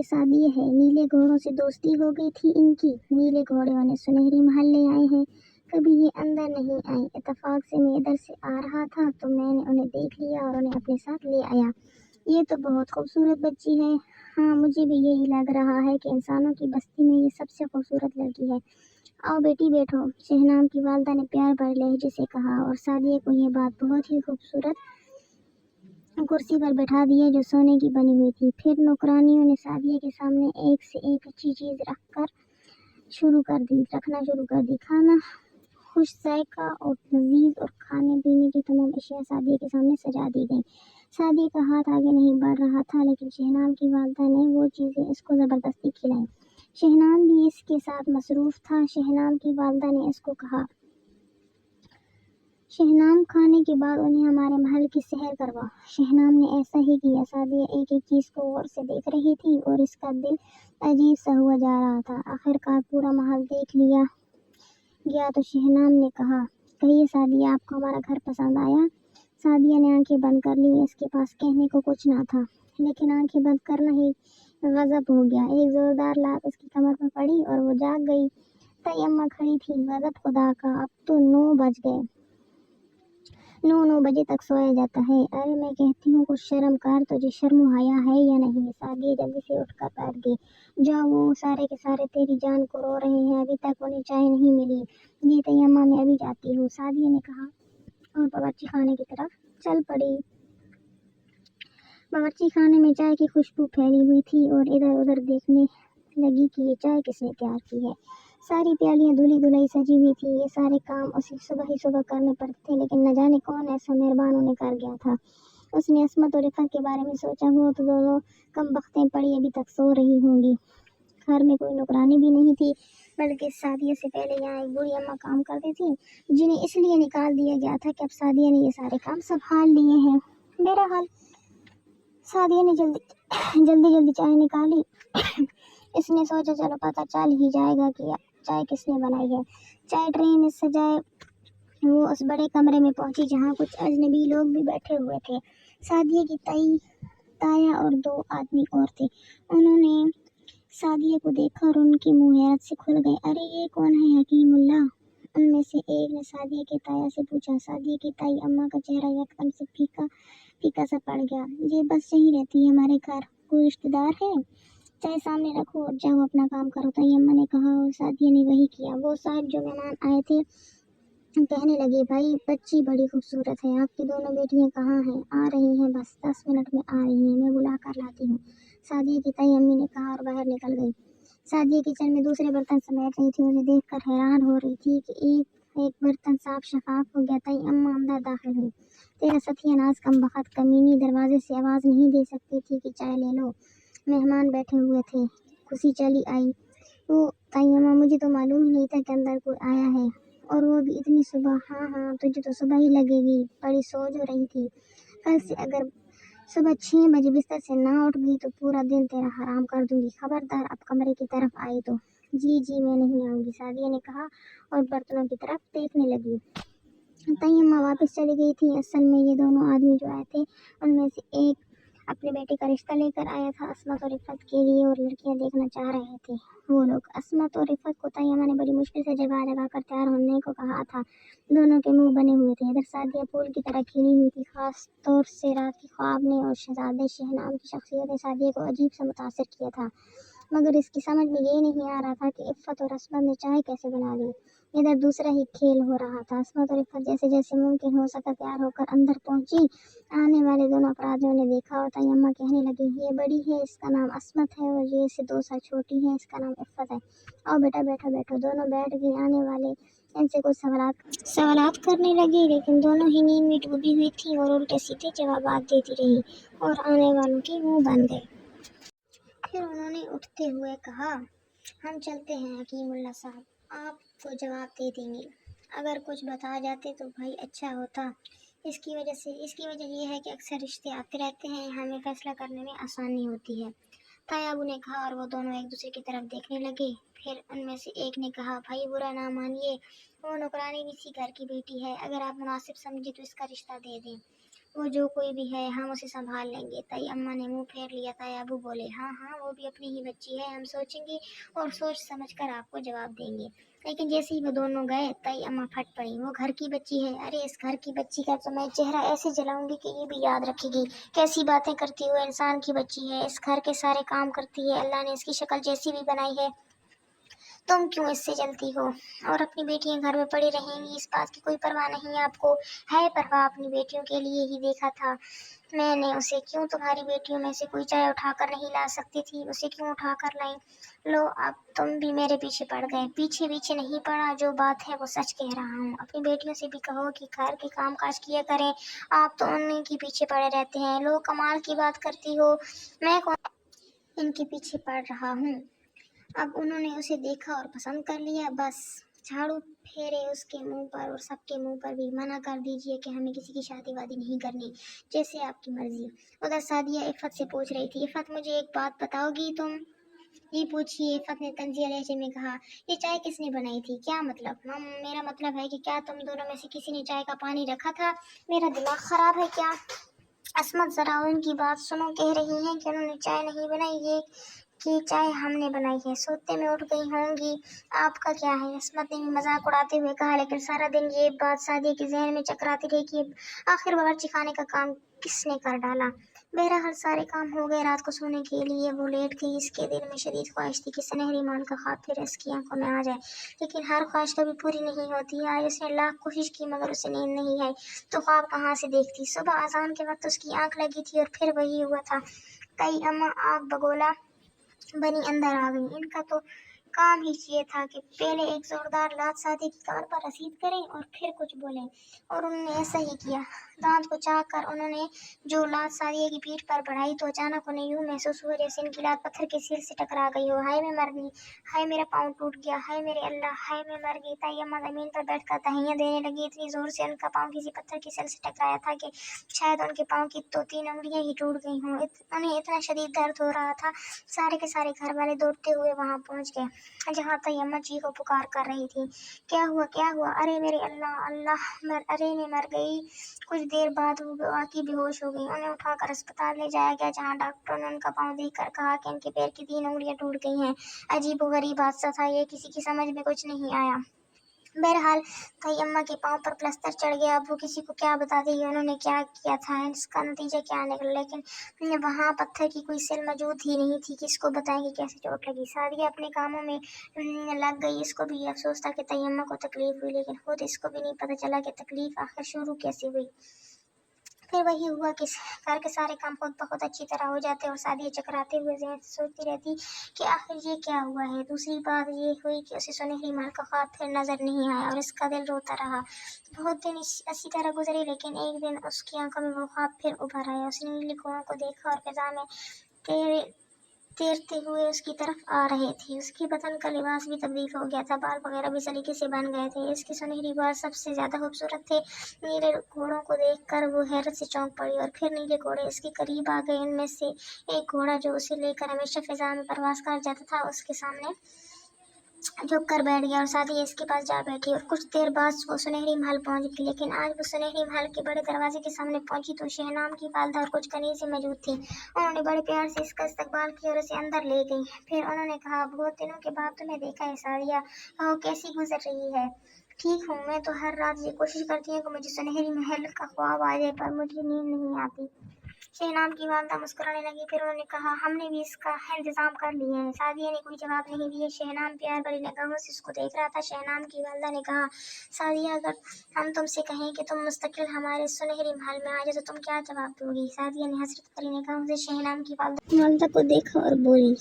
ये सादिया है, नीले घोड़ों से दोस्ती हो गई थी इनकी। नीले घोड़े उन्हें सुनहरी महल ले आए हैं, कभी ये अंदर नहीं आई। इत्तेफाक से मैं इधर से आ रहा था तो मैंने उन्हें देख लिया और उन्हें अपने साथ ले आया। ये तो बहुत खूबसूरत बच्ची है। हाँ, मुझे भी यही लग रहा है कि इंसानों की बस्ती में ये सबसे खूबसूरत लड़की है। आओ बेटी बैठो, शहनाम की वालदा ने प्यार भरे लहजे से कहा, और सादिया को ये बात बहुत ही खूबसूरत कुर्सी पर बैठा दिया जो सोने की बनी हुई थी। फिर नौकरानियों ने सादिया के सामने एक से एक अच्छी चीज रखना शुरू कर दी। खाना खुश जायका और लजीज और खाने पीने की तमाम अशिया सादिया के सामने सजा दी गई। सादिया का हाथ आगे नहीं बढ़ रहा था, लेकिन शहनाम की वालदा ने वो चीजें इसको जबरदस्ती खिलाई। शहनाम भी इसके साथ मसरूफ था। शहनाम की वालदा ने इसको कहा, शहनाम, खाने के बाद उन्हें हमारे महल की सैर करवा। शहनाम ने ऐसा ही किया। सादिया एक एक चीज को गौर से देख रही थी और इसका दिल अजीब सा हुआ जा रहा था। आखिरकार पूरा महल देख लिया गया तो शहनाम ने कहा, कहिए सादिया, आपको हमारा घर पसंद आया? सादिया ने आंखें बंद कर ली। इसके पास कहने को कुछ ना था, लेकिन आंखें बंद करना ही गजब हो गया। एक जोरदार लात उसकी कमर पर पड़ी और वो जाग गई। तई अम्मा खड़ी थी। गजब खुदा का, अब तो 9 बज गए। 9 बजे तक सोया जाता है। अरे मैं कहती हूँ, कुछ शर्म कर, तुझे शर्म आया है या नहीं? सादिया जल्दी से उठकर बैठ गई। जाओ, वो सारे के सारे तेरी जान को रो रहे हैं, अभी तक उन्हें चाय नहीं मिली। जी तई अम्मा, मैं अभी जाती हूँ, सादिया ने कहा और बावर्ची खाने की तरफ चल पड़ी। बावर्ची खाने में चाय की खुशबू फैली हुई थी और इधर उधर देखने लगी कि ये चाय किसने तैयार की है। सारी प्यालियां धुली धुलाई सजी हुई थी। ये सारे काम उसे सुबह ही सुबह करने पड़ते थे, लेकिन न जाने कौन ऐसा मेहरबान उन्हें कर गया था। उसने असमत और रिफत के बारे में सोचा। वो तो दोनों कम बख्तें पड़ी अभी तक सो रही होंगी। घर में कोई नौकरानी भी नहीं थी, बल्कि सादिया से पहले यहाँ एक बूढ़ी अम्मा काम करती थी, जिन्हें इसलिए निकाल दिया गया था कि अब सादिया ने ये सारे काम संभाल लिए हैं। बहरहाल सादिया ने जल्दी चाय निकाली। इसने सोचा, चलो पता चल ही जाएगा कि चाय किसने बनाई है। चाय ट्रे में सजाए वो उस बड़े कमरे में पहुंची जहां कुछ अजनबी लोग भी बैठे हुए थे। सादिया की ताया और 2 आदमी और थे। उन्होंने सादिया को देखा और उनके मुंह हैरत से खुल गए। अरे ये कौन है, हकीमुल्लाह? उनमें से एक ने सादिया की ताया से पूछा। सादिया की ताई अम्मा का चेहरा यकदम से फीका सा पड़ गया। ये बस यही रहती है हमारे घर, कोई रिश्तेदार है? चाय सामने रखो और जाओ अपना काम करो, ताई अम्मा ने कहा, और सादिया ने वही किया। वो साहब जो मेहमान आए थे कहने लगे, भाई बच्ची बड़ी खूबसूरत है, आपकी दोनों बेटियां कहाँ हैं? आ रही हैं, बस 10 मिनट में आ रही हैं, मैं बुला कर लाती हूँ, सादिया की ताई अम्मी ने कहा और बाहर निकल गई। सादिया किचन में दूसरे बर्तन समेट रही थी। उन्हें देखकर हैरान हो रही थी कि एक एक बर्तन साफ शफाफ हो गया। ताई अम्मा अंदर दाखिल हुई। तेरा सत्यानाश, कम बखत कमीनी, दरवाजे से आवाज़ नहीं दे सकती थी कि चाय ले लो? मेहमान बैठे हुए थे। खुशी चली आई। वो ताई अम्मा, मुझे तो मालूम ही नहीं था कि अंदर कोई आया है, और वो भी इतनी सुबह। हाँ, तुझे तो सुबह ही लगेगी, बड़ी सोच हो रही थी। कल से अगर सुबह 6 बजे बिस्तर से ना उठ गई तो पूरा दिन तेरा हराम कर दूंगी। खबरदार अब कमरे की तरफ आई तो। जी मैं नहीं आऊंगी, सादिया ने कहा और बर्तनों की तरफ देखने लगी। ताई अम्मा वापस चली गई थी। असल में ये दोनों आदमी जो आए थे, उनमें से एक अपने बेटे का रिश्ता लेकर आया था असमत और रिफत के लिए, और लड़कियां देखना चाह रहे थे वो लोग। असमत और रिफत को ताई अम्मा ने बड़ी मुश्किल से जगह कर तैयार होने को कहा था। दोनों के मुंह बने हुए थे। इधर सादिया फूल की तरह खिली हुई थी। खास तौर से रात के ख्वाब ने और शहजादे शहनाम की शख्सियत ने सादिया को अजीब सा मुतासिर किया था, मगर इसकी समझ में ये नहीं आ रहा था कि इफ़्फ़त और असमत ने चाय कैसे बना ली। इधर दूसरा ही खेल हो रहा था। असमत और इफ़्फ़त जैसे जैसे मुमकिन हो सका तैयार होकर अंदर पहुंची। आने वाले दोनों अपराधियों ने देखा और ताई अम्मा कहने लगी, ये बड़ी है, इसका नाम असमत है, और ये इससे 2 साल छोटी है, इसका नाम इफ़्फ़त है। आओ बेटा, बैठो। दोनों बैठ गए। आने वाले इनसे कुछ सवालात करने लगी, लेकिन दोनों ही नींद में डूबी हुई थी और उल्टे सीधे जवाबात देती रही, और आने वालों के मुंह बन गए। फिर उन्होंने उठते हुए कहा, हम चलते हैं हकीमुल्लाह साहब, आपको जवाब दे देंगे। अगर कुछ बता जाते तो भाई अच्छा होता। इसकी वजह यह है कि अक्सर रिश्ते आते रहते हैं, हमें फैसला करने में आसानी होती है, तायाबू ने कहा, और वो दोनों एक दूसरे की तरफ देखने लगे। फिर उनमें से एक ने कहा, भाई बुरा ना मानिए, वो नौकरानी भी इसी घर की बेटी है, अगर आप मुनासिब समझे तो इसका रिश्ता दे दें। वो जो कोई भी है हम उसे संभाल लेंगे। ताई अम्मा ने मुंह फेर लिया। ताई अबू बोले, हाँ हाँ वो भी अपनी ही बच्ची है, हम सोचेंगे और सोच समझ कर आपको जवाब देंगे। लेकिन जैसे ही वो दोनों गए ताई अम्मा फट पड़ी, वो घर की बच्ची है, अरे इस घर की बच्ची का तो मैं चेहरा ऐसे जलाऊंगी कि ये भी याद रखेगी कैसी बातें करती हुए। इंसान की बच्ची है, इस घर के सारे काम करती है, अल्लाह ने इसकी शक्ल जैसी भी बनाई है, तुम क्यों इससे जलती हो? और अपनी बेटियां घर में पड़ी रहेंगी, इस बात की कोई परवाह नहीं है आपको? है परवाह, अपनी बेटियों के लिए ही देखा था मैंने उसे। क्यों तुम्हारी बेटियों में से कोई चाय उठाकर नहीं ला सकती थी? उसे क्यों उठाकर लाई? लो अब तुम भी मेरे पीछे पड़ गए। पीछे पीछे नहीं पड़ा, जो बात है वो सच कह रहा हूँ। अपनी बेटियों से भी कहो कि घर के काम काज किया करें, आप तो उन्हीं के पीछे पड़े रहते हैं। लो कमाल की बात करती हो, मैं कौन इनके पीछे पड़ रहा हूँ? अब उन्होंने उसे देखा और पसंद कर लिया, बस झाड़ू फेरे उसके मुंह पर और सबके मुंह पर भी। मना कर दीजिए कि हमें किसी की शादी वादी नहीं करनी, जैसे आपकी मर्जी। उधर सादिया इफ़त से पूछ रही थी, इफ़त मुझे एक बात बताओगी तुम? ये पूछिए, इफ़त ने तंजिया लहजे में कहा। ये चाय किसने बनाई थी? क्या मतलब? मेरा मतलब है कि क्या तुम दोनों में से किसी ने चाय का पानी रखा था? मेरा दिमाग खराब है क्या? असमत जरा उनकी बात सुनो, कह रही हैं कि उन्होंने चाय नहीं बनाई, ये कि चाय हमने बनाई है। सोते में उठ गई होंगी, आपका क्या है? असमत ने भी मजाक उड़ाते हुए कहा। लेकिन सारा दिन ये बात सादिया के जहन में चकराती रही कि आखिर बावर्ची खाने का काम किसने कर डाला। बहरहाल सारे काम हो गए, रात को सोने के लिए वो लेट गई। इसके दिल में शदीद ख्वाहिश थी कि सुनहरी मान का ख्वाब फिर इसकी आंखों में आ जाए, लेकिन हर ख्वाहिश कभी पूरी नहीं होती। आज उसने लाख कोशिश की मगर उसे नींद नहीं आई, तो ख्वाब कहाँ से देखती? सुबह अजान के वक्त उसकी आंख लगी थी और फिर वही हुआ था। कई अम्मा आग बगोला बनी अंदर आ गई। इनका तो काम ही ये था कि पहले एक जोरदार लात सादी की कमर पर रसीद करें और फिर कुछ बोलें, और उन्होंने ऐसा ही किया। दांत को चाक कर उन्होंने जो लात सादिया की पीठ पर बढ़ाई तो अचानक उन्हें यूं महसूस हुआ जैसे इनकी लात पत्थर के सिर से टकरा गई हो। हाय मैं मर गई, हाय मेरा पाँव टूट गया, हाय मेरे अल्लाह, हाय मैं मर गई। ताई अम्मा जमीन पर बैठकर तहैया देने लगी। इतनी जोर से उनका पाँव किसी पत्थर की सिर से टकराया था कि शायद उनके पाँव की तो 3 उंगलियां ही टूट गई हों। उन्हें इतना शदीद दर्द हो रहा था। सारे के सारे घर वाले दौड़ते हुए वहां पहुंच गए जहाँ ताई अम्मा जी को पुकार कर रही थी। क्या हुआ, क्या हुआ? अरे मेरे अल्लाह, अल्लाह अरे मैं मर गई। कुछ देर बाद वो बाकी बेहोश हो गई। उन्हें उठाकर अस्पताल ले जाया गया जहाँ डॉक्टरों ने उनका पाँव देखकर कहा कि इनके पैर की 3 उंगलियां टूट गई हैं। अजीब व गरीब हादसा था ये, किसी की समझ में कुछ नहीं आया। बहरहाल ताई अम्मा के पाँव पर प्लास्टर चढ़ गया। अब वो किसी को क्या बताती कि उन्होंने क्या किया था, इसका नतीजा क्या निकला। लेकिन वहाँ पत्थर की कोई सिल मौजूद ही नहीं थी, किसको बताएंगे कैसे चोट लगी। सादिया अपने कामों में लग गई। इसको भी अफसोस था कि ताई अम्मा को तकलीफ हुई, लेकिन खुद इसको भी नहीं पता चला कि तकलीफ आखिर शुरू कैसे हुई। फिर वही हुआ कि घर के सारे काम खुद ब खुद अच्छी तरह हो जाते और सादिया चकराते हुए जहन से सोचती रहती कि आखिर ये क्या हुआ है। दूसरी बात ये हुई कि उसे सुनहरी महल का ख्वाब फिर नजर नहीं आया और इसका दिल रोता रहा। बहुत दिन इसी तरह गुजरे, लेकिन एक दिन उसकी आंखों में वो ख्वाब फिर उभर आया। उसने नीली घोड़ों को देखा और फिजा में तेरे तैरते हुए उसकी तरफ आ रहे थे। उसके बदन का लिबास भी तब्दील हो गया था, बाल वगैरह भी सलीके से बन गए थे। इसके सुनहरी बाल सबसे ज्यादा खूबसूरत थे। नीले घोड़ों को देखकर वो हैरत से चौंक पड़ी और फिर नीले घोड़े इसके करीब आ गए। इनमें से एक घोड़ा जो उसे लेकर हमेशा फिजा में परवास कर जाता था उसके सामने झुक कर बैठ गया और सादी इसके पास जा बैठी और कुछ देर बाद वो सुनहरी महल पहुंच गई। लेकिन आज वो सुनहरी महल के बड़े दरवाजे के सामने पहुंची तो शहनाम की वालदा और कुछ कनीज़ें मौजूद थी। उन्होंने बड़े प्यार से इसका इस्तकबाल किया और उसे अंदर ले गई। फिर उन्होंने कहा, बहुत दिनों के बाद तुम्हें देखा है सादिया, कहो कैसी गुजर रही है? ठीक हूँ, मैं तो हर रात ये कोशिश करती हूँ कि मुझे सुनहरी महल का ख्वाब आ जाए, पर मुझे नींद नहीं आती। शहनाम की वालदा मुस्कुराने लगी। फिर उन्होंने कहा, हमने भी इसका इंतजाम कर लिया है। सादिया ने कोई जवाब नहीं दिया। शहनाम प्यार भरी निगाहों से उसको देख रहा था। शहनाम की वालदा ने कहा, सादिया अगर हम तुमसे कहें कि तुम मुस्तकिल हमारे सुनहरी महल में आ जाओ तो तुम क्या जवाब दोगी? सादिया ने हसरत भरी निगाहों से शहनाम की वालदा को देखा और बोली,